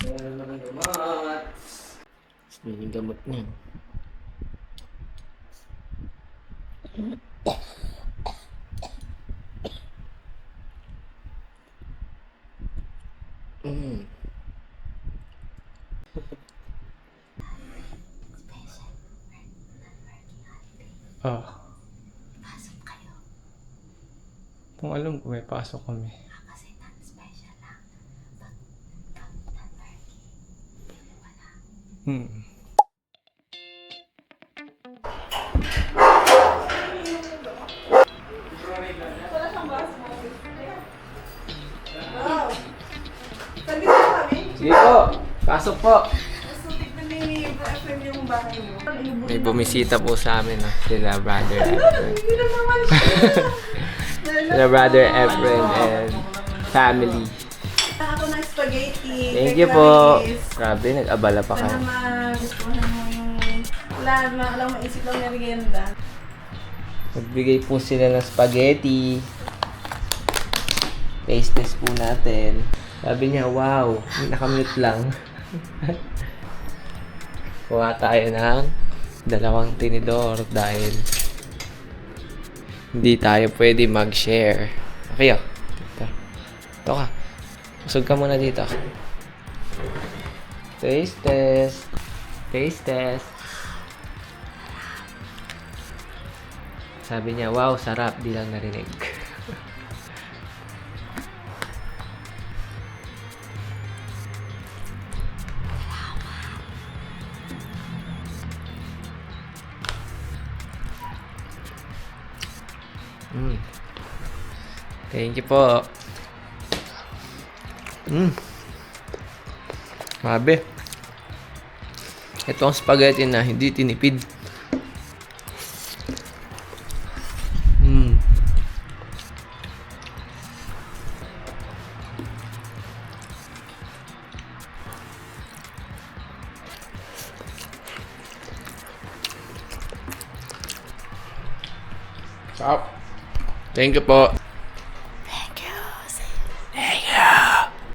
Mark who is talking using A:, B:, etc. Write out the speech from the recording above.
A: Meron naman gamot. Yun yung gamot niya.
B: Oh,
C: Pasok kayo.
B: kung alam ko may pasok kami.
C: Kasi non-special lang. Pag non-working, wala.
A: Sige po, pasok po.
D: So, tignan ni FM yung bahay mo.
A: May bumisita po sa amin, sila Brother Efren.
D: Hindi na naman siya.
A: Sila Brother Efren and family.
D: Ako ng spaghetti.
A: Thank
D: kay
A: you po.
D: Clarice.
A: Grabe, nag-abala pa
D: Sana
A: kayo.
D: magustuhan mo yung... Wala lang maisip lang na merienda.
A: Nagbigay po sila ng spaghetti. Taste test po natin. Sabi niya, wow, nakamute lang. Kuha tayo ng 2 tinidor dahil hindi tayo pwede mag-share. Okay, oh. Ito ka. Usog ka muna dito. Taste test. Taste test. Sabi niya, wow, sarap. Di lang narinig. Thank you po. Grabe. Ito ang spaghetti na hindi tinipid. Sarap. Thank you po.